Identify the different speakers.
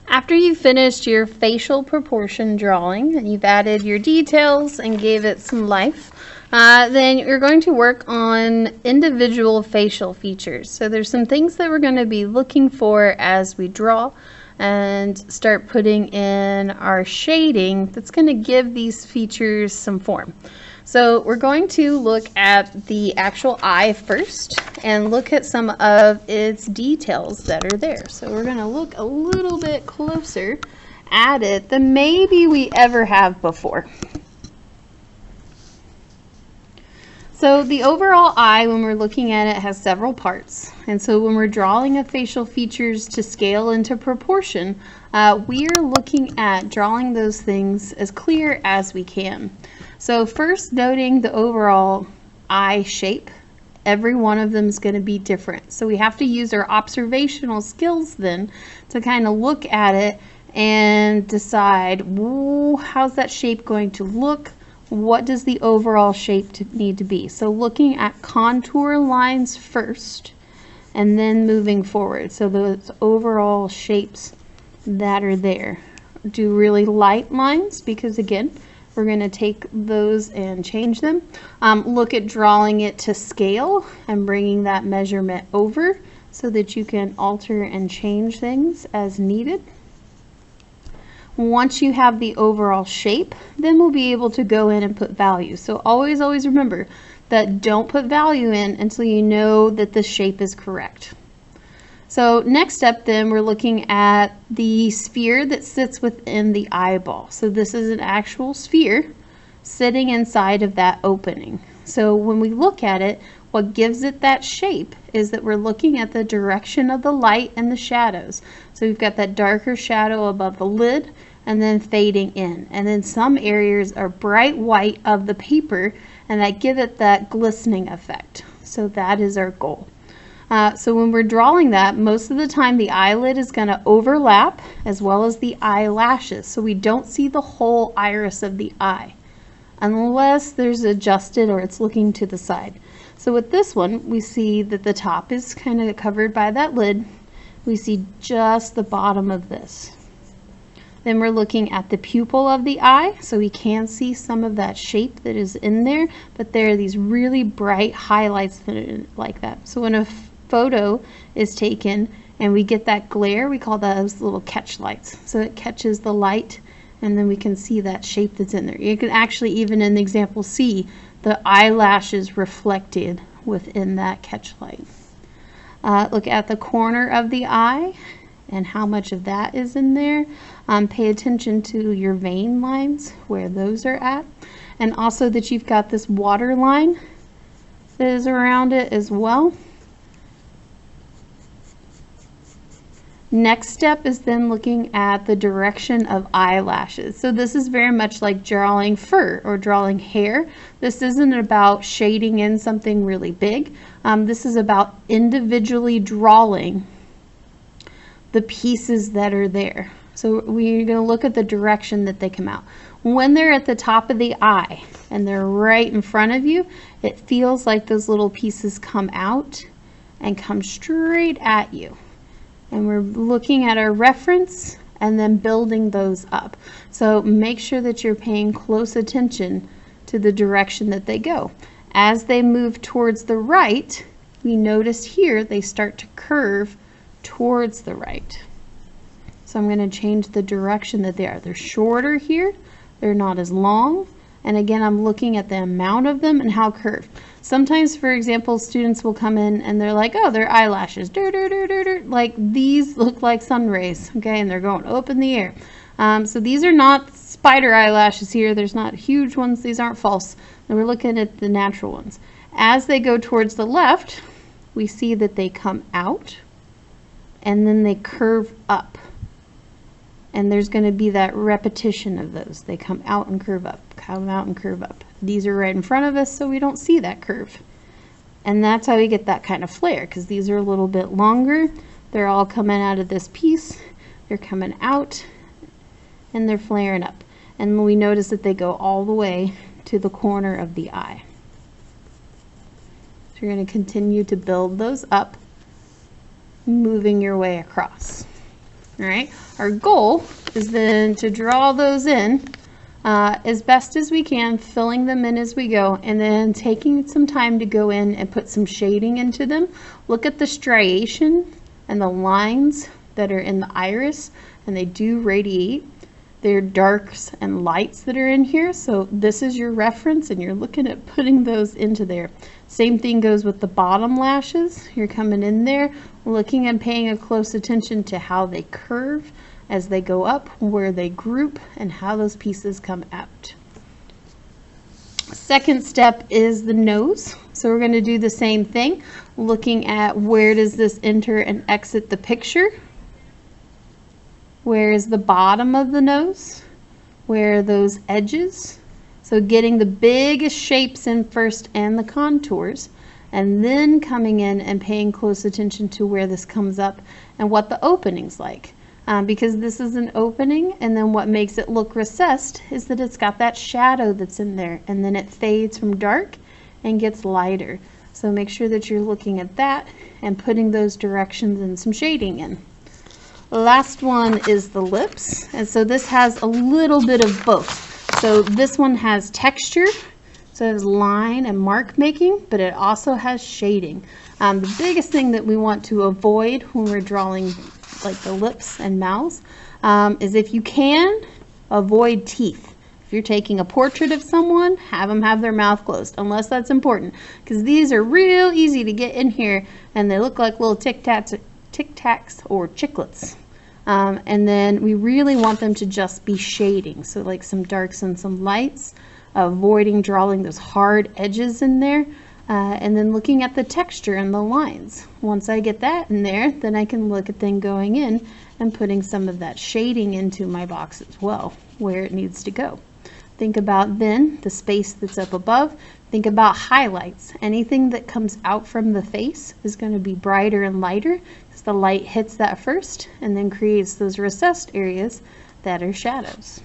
Speaker 1: After you've finished your facial proportion drawing and you've added your details and gave it some life, then you're going to work on individual facial features. So there's some things that we're going to be looking for as we draw and start putting in our shading that's going to give these features some form. So we're going to look at the actual eye first and look at some of its details that are there. So we're going to look a little bit closer at it than maybe we ever have before. So the overall eye, when we're looking at it, has several parts. And so when we're drawing a facial features to scale into proportion, we are looking at drawing those things as clear as we can. So first, noting the overall eye shape. Every one of them is going to be different. So we have to use our observational skills then to kind of look at it and decide, how's that shape going to look? What does the overall shape need to be? So looking at contour lines first and then moving forward. So those overall shapes that are there. Do really light lines because again, we're going to take those and change them. Look at drawing it to scale and bringing that measurement over so that you can alter and change things as needed. Once you have the overall shape, then we'll be able to go in and put value. So always remember that don't put value in until you know that the shape is correct. So next up then, we're looking at the sphere that sits within the eyeball. So this is an actual sphere sitting inside of that opening. So when we look at it, what gives it that shape is that we're looking at the direction of the light and the shadows. So we've got that darker shadow above the lid and then fading in. And then some areas are bright white of the paper and that give it that glistening effect. So that is our goal. So when we're drawing that, most of the time the eyelid is going to overlap as well as the eyelashes. So we don't see the whole iris of the eye unless there's adjusted or it's looking to the side. So with this one, we see that the top is kind of covered by that lid. We see just the bottom of this. Then we're looking at the pupil of the eye, so we can see some of that shape that is in there, but there are these really bright highlights that are like that. So when a photo is taken and we get that glare, we call those little catch lights. So it catches the light and then we can see that shape that's in there. You can actually even in the example see the eyelashes reflected within that catch light. Look at the corner of the eye and how much of that is in there. Pay attention to your vein lines, where those are at. And also that you've got this water line that is around it as well. Next step is then looking at the direction of eyelashes. So this is very much like drawing fur or drawing hair. This isn't about shading in something really big. This is about individually drawing the pieces that are there. So we're going to look at the direction that they come out. When they're at the top of the eye and they're right in front of you, it feels like those little pieces come out and come straight at you. And we're looking at our reference and then building those up. So make sure that you're paying close attention to the direction that they go. As they move towards the right, we notice here they start to curve towards the right. So I'm going to change the direction that they are. They're shorter here, they're not as long, and again I'm looking at the amount of them and how curved. Sometimes, for example, students will come in and they're like, oh, their eyelashes, like these look like sun rays, okay, and they're going up in the air. So these are not spider eyelashes here, there's not huge ones, these aren't false, and we're looking at the natural ones. As they go towards the left, we see that they come out and then they curve up. And there's going to be that repetition of those. They come out and curve up, come out and curve up. These are right in front of us, so we don't see that curve. And that's how we get that kind of flare, because these are a little bit longer. They're all coming out of this piece. They're coming out, and they're flaring up. And we notice that they go all the way to the corner of the eye. So you're going to continue to build those up, moving your way across. All right, our goal is then to draw those in as best as we can, filling them in as we go, and then taking some time to go in and put some shading into them. Look at the striation and the lines that are in the iris, and they do radiate. There are darks and lights that are in here, so this is your reference, and you're looking at putting those into there. Same thing goes with the bottom lashes. You're coming in there, looking and paying a close attention to how they curve as they go up, where they group, and how those pieces come out. Second step is the nose. So we're going to do the same thing, looking at where does this enter and exit the picture. Where is the bottom of the nose? Where are those edges? So getting the biggest shapes in first and the contours, and then coming in and paying close attention to where this comes up and what the opening's like. Because this is an opening, and then what makes it look recessed is that it's got that shadow that's in there, and then it fades from dark and gets lighter. So make sure that you're looking at that and putting those directions and some shading in. Last one is the lips, and so this has a little bit of both. So this one has texture, so it has line and mark making, but it also has shading. The biggest thing that we want to avoid when we're drawing like the lips and mouths is, if you can, avoid teeth. If you're taking a portrait of someone, have them have their mouth closed, unless that's important, because these are real easy to get in here, and they look like little tic-tacs or chiclets. And then we really want them to just be shading, so like some darks and some lights, avoiding drawing those hard edges in there, and then looking at the texture and the lines. Once I get that in there, then I can look at then going in and putting some of that shading into my box as well, where it needs to go. Think about then the space that's up above. Think about highlights. Anything that comes out from the face is going to be brighter and lighter, because the light hits that first and then creates those recessed areas that are shadows.